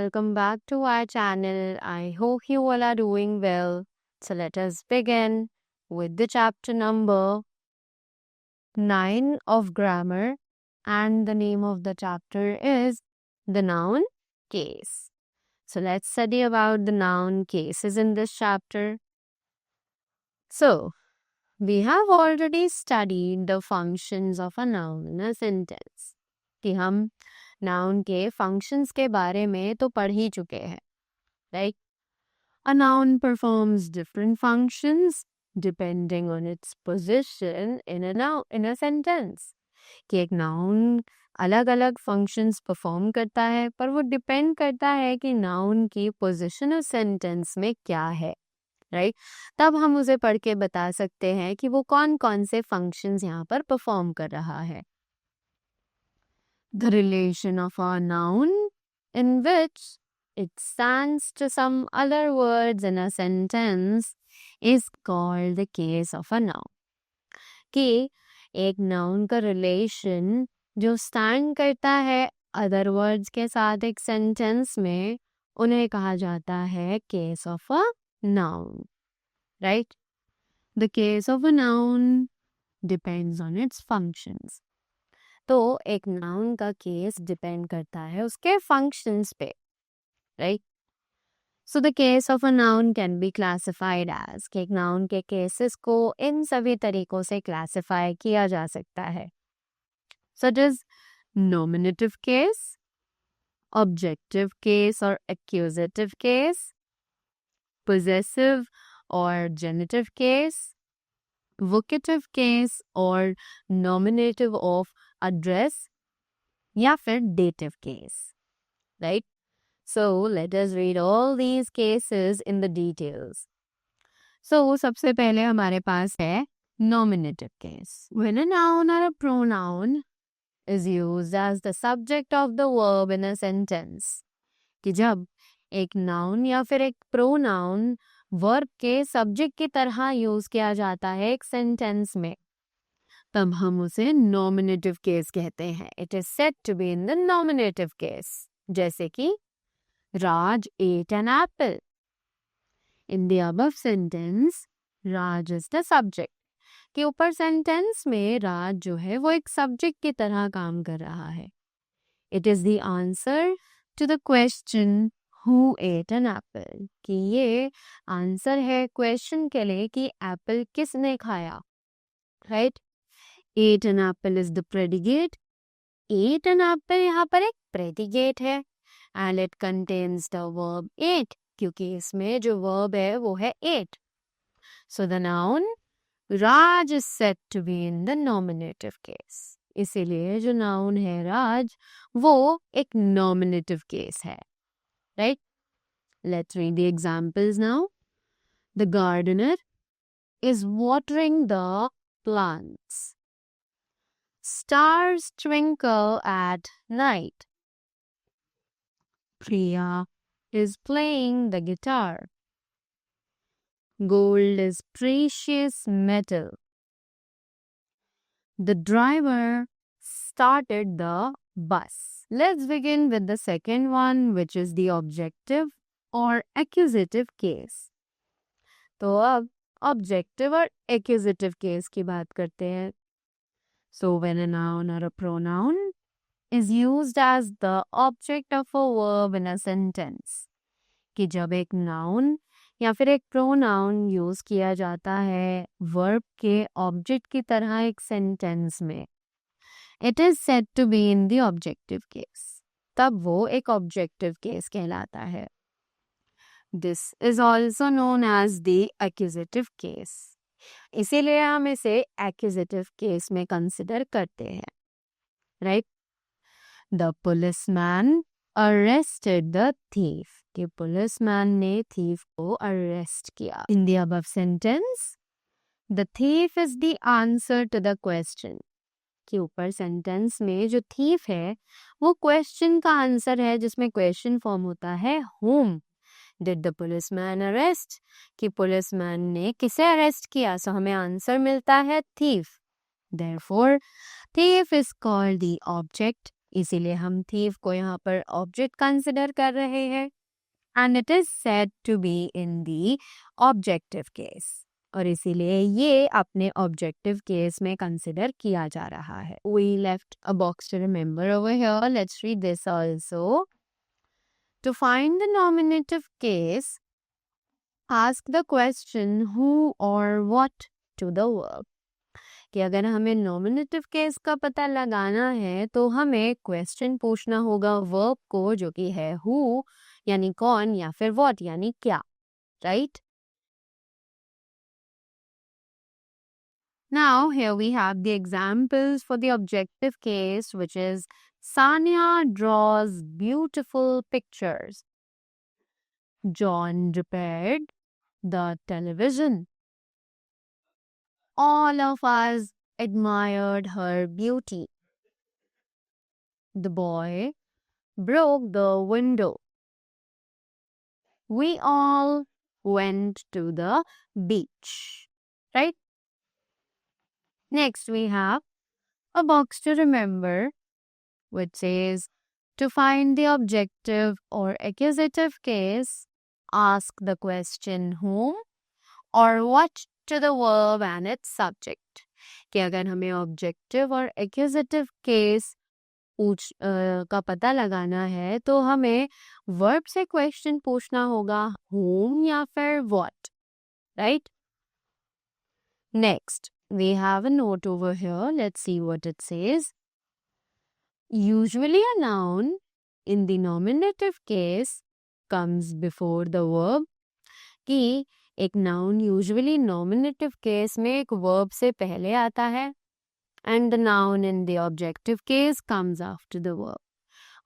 welcome back to our channel. I hope you all are doing well. So let us begin with the chapter number 9 of grammar, and the name of the chapter is the noun case. So let's study about the noun cases in this chapter. So we have already studied the functions of a noun in a sentence. कि हम noun के functions के बारे में तो पढ़ ही चुके हैं, right? A noun performs different functions depending on its position in a sentence. कि एक noun अलग अलग functions perform करता है, पर वो depend करता है कि noun की position उस sentence में क्या है, right? तब हम उसे पढ़ के बता सकते हैं कि वो कौन कौन से functions यहाँ पर perform कर रहा है. The relation of a noun in which it stands to some other words in a sentence is called the case of a noun. कि एक noun का relation जो stand करता है other words के साथ एक sentence में, उन्हें कहा जाता है case of a noun, right? The case of a noun depends on its functions. तो एक noun का case depend करता है उसके functions पे, right? So the case of a noun can be classified as कि एक noun के cases को इन सभी तरीकों से classify किया जा सकता है. Such as nominative case, objective case or accusative case, possessive or genitive case, vocative case or nominative of address, या फिर dative case, right? So let us read all these cases in the details. So सबसे पहले हमारे पास है nominative case. When a noun or a pronoun is used as the subject of the verb in a sentence. कि जब एक noun या फिर एक pronoun verb के subject की तरह use किया जाता है एक sentence में, तब हम उसे nominative case कहते हैं. It is said to be in the nominative case. जैसे कि Raj ate an apple. In the above sentence, Raj is the subject. कि ऊपर sentence में राज जो है वो एक subject की तरह काम कर रहा है. It is the answer to the question who ate an apple. कि ये answer है question के लिए कि apple किसने खाया, right? Ate an apple is the predicate. Ate an apple यहाँ पर एक predicate है. And it contains the verb ate, क्योंकि इसमें जो verb है वो है ate. So the noun Raj is said to be in the nominative case. इसीलिए जो noun है राज वो एक nominative case है, right? Let's read the examples now. The gardener is watering the plants. Stars twinkle at night. Priya is playing the guitar. Gold is precious metal. The driver started the bus. Let's begin with the second one, which is the objective or accusative case. तो अब objective और accusative case की बात करते हैं. So when a noun or a pronoun is used as the object of a verb in a sentence. कि जब एक noun या फिर एक pronoun use किया जाता है verb के object की तरह एक sentence में, it is said to be in the objective case. तब वो एक objective case कहलाता है. This is also known as the accusative case. इसीलिए हम इसे accusative case में consider करते हैं, right? The policeman arrested the thief. कि policeman ने thief को arrest किया. In the above sentence, the thief is the answer to the question. कि ऊपर sentence में जो thief है वो question का answer है जिसमें question form होता है whom did the policeman arrest. कि policeman ने किसे arrest किया, so हमें answer मिलता है thief. Therefore, thief is called the object इसीलिए हम thief को यहाँ पर ऑब्जेक्ट कंसिडर कर रहे हैं and it is said to be in the objective case. और इसीलिए ये अपने ऑब्जेक्टिव केस में कंसिडर किया जा रहा है. We left a box to remember over here. Let's read this also. To find the nominative case, ask the question who or what to the verb. कि अगर हमें नॉमिनेटिव केस का पता लगाना है तो हमें क्वेश्चन पूछना होगा वर्ब को, जो कि है हु यानी कौन या फिर व्हाट यानी क्या, right? Now here we have the examples for the objective case, which is Sanya draws beautiful pictures. John repaired the television. All of us admired her beauty. The boy broke the window. We all went to the beach, right? Next, we have a box to remember, which says, to find the objective or accusative case, ask the question whom or what to the verb and its subject. कि अगर हमें objective और accusative case का पता लगाना है तो हमें verb से question पूछना होगा whom या फिर what, right? Next, we have a note over here. Let's see what it says. Usually a noun in the nominative case comes before the verb. कि एक noun usually nominative case में एक verb से पहले आता है and the noun in the objective case comes after the verb.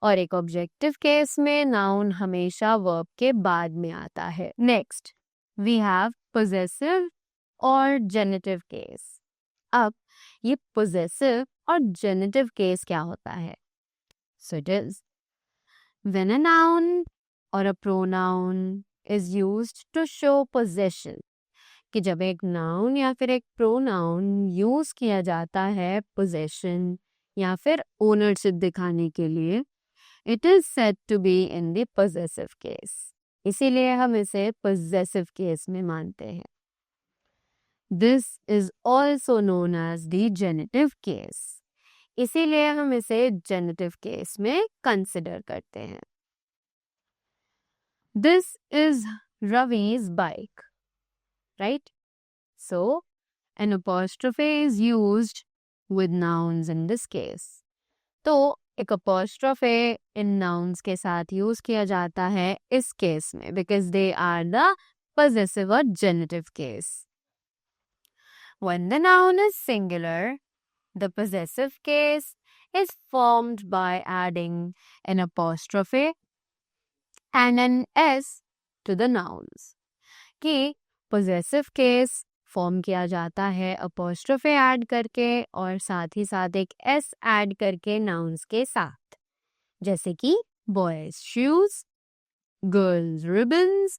और एक objective case में noun हमेशा verb के बाद में आता है. Next, we have possessive और genitive case. अब ये possessive और genitive case क्या होता है? So it is when a noun or a pronoun is used to show possession. कि जब एक noun या फिर एक pronoun use किया जाता है possession या फिर ownership दिखाने के लिए, it is said to be in the possessive case. इसीलिए हम इसे possessive case में मानते हैं. This is also known as the genitive case. इसीलिए हम इसे genitive case में consider करते हैं. This is Ravi's bike, right? So, an apostrophe is used with nouns in this case. तो एक apostrophe in nouns के साथ use किया जाता है इस case में because they are the possessive or genitive case. When the noun is singular, the possessive case is formed by adding an apostrophe and an s to the nouns. कि possessive case form किया जाता है apostrophe add करके और साथ ही साथ एक s add करके nouns के साथ, जैसे कि boys shoes, girls ribbons,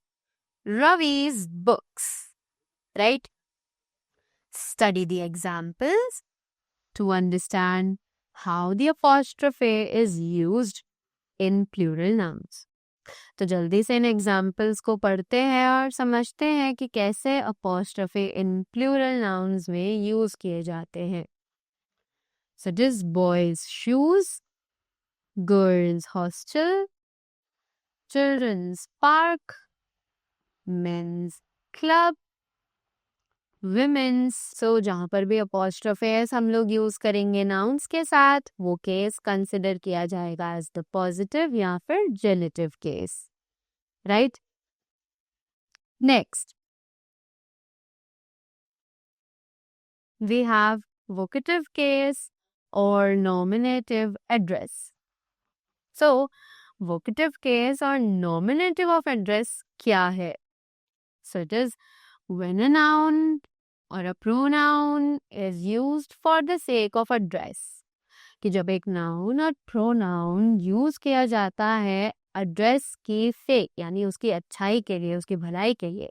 Ravi's books, right? Study the examples to understand how the apostrophe is used in plural nouns. तो जल्दी से इन एग्जाम्पल्स को पढ़ते हैं और समझते हैं कि कैसे apostrophe इन plural nouns में यूज किए जाते हैं. So this boys shoes, girls hostel, children's park, men's club, women's. So जहाँ पर भी apostrophe है हम लोग यूज करेंगे nouns के साथ, वो केस कंसिडर किया जाएगा as the positive या फिर genitive case, right? Next, we have vocative case or nominative address. So, vocative case or nominative of address क्या है? So it is when a noun or a pronoun is used for the sake of address. कि जब एक noun और pronoun use किया जाता है address की sake यानी उसकी अच्छाई के लिए, उसकी भलाई के लिए,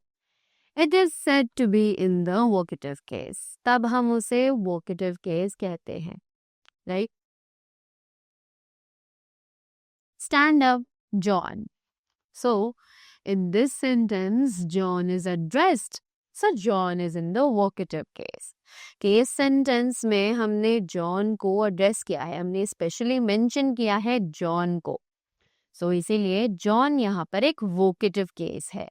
it is said to be in the vocative case. तब हम उसे vocative case कहते हैं, right? Stand up, John. So, in this sentence, John is addressed. So, John is in the vocative case. Case sentence में हमने John को address किया है, हमने स्पेशली मेंशन किया है जॉन को. सो इसीलिए जॉन यहाँ पर एक वोकेटिव केस है.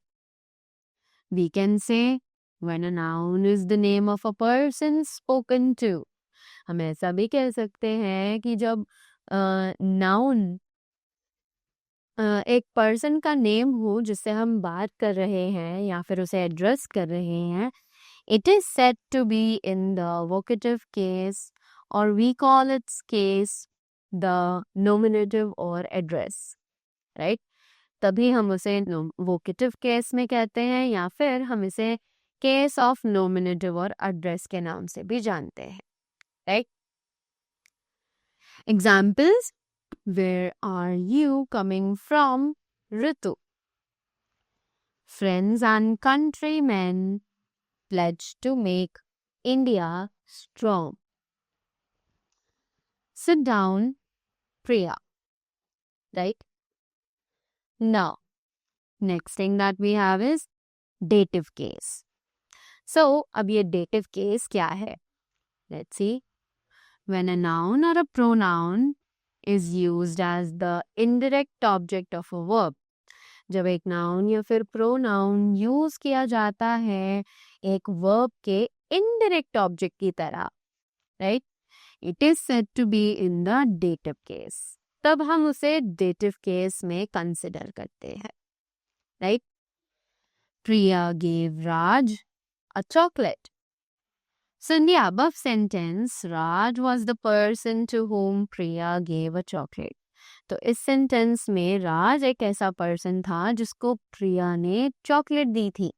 We can say when a noun is the name of a person spoken to. हम ऐसा भी कह सकते हैं कि जब नाउन एक पर्सन का नेम हो जिससे हम बात कर रहे हैं या फिर उसे एड्रेस कर रहे हैं, it is said to be in the vocative case or we call its case the nominative or address, right? तभी हम उसे वोकेटिव केस में कहते हैं या फिर हम इसे केस ऑफ नोमिनेटिव और एड्रेस के नाम से भी जानते हैं, right? Examples. Where are you coming from, Ritu? Friends and countrymen pledge to make India strong. Sit down, Priya. Right? Now, next thing that we have is dative case. So, अब ये dative case क्या है? Let's see. When a noun or a pronoun is used as the indirect object of a verb. जब एक noun या फिर pronoun use किया जाता है एक वर्ब के इनडायरेक्ट ऑब्जेक्ट की तरह, right, it is said to be in the dative case. तब हम उसे डेटिव केस में कंसिडर करते हैं, right? Priya gave Raj a chocolate. So in the above sentence, Raj was the person to whom Priya gave a chocolate. तो इस sentence में राज एक ऐसा पर्सन था जिसको प्रिया ने चॉकलेट दी थी,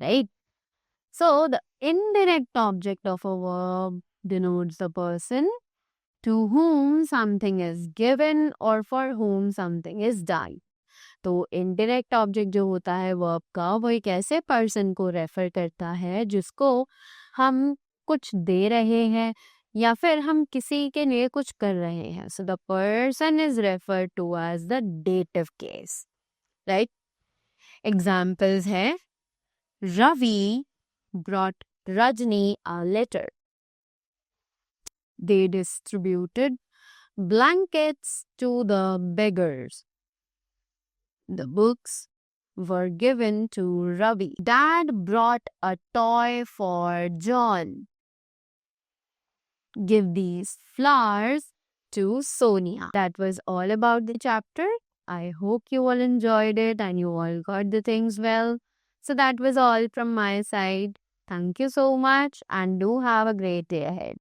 right? So the indirect object of a verb denotes the person to whom something is given or for whom something is done. तो इनडायरेक्ट ऑब्जेक्ट जो होता है वर्ब का वो एक ऐसे पर्सन को रेफर करता है जिसको हम कुछ दे रहे हैं या फिर हम किसी के लिए कुछ कर रहे हैं. So the person is referred to as the dative case, right? Examples है Ravi brought Rajni a letter. They distributed blankets to the beggars. The books were given to Ravi. Dad brought a toy for John. Give these flowers to Sonia. That was all about the chapter. I hope you all enjoyed it and you all got the things well. So that was all from my side. Thank you so much and do have a great day ahead.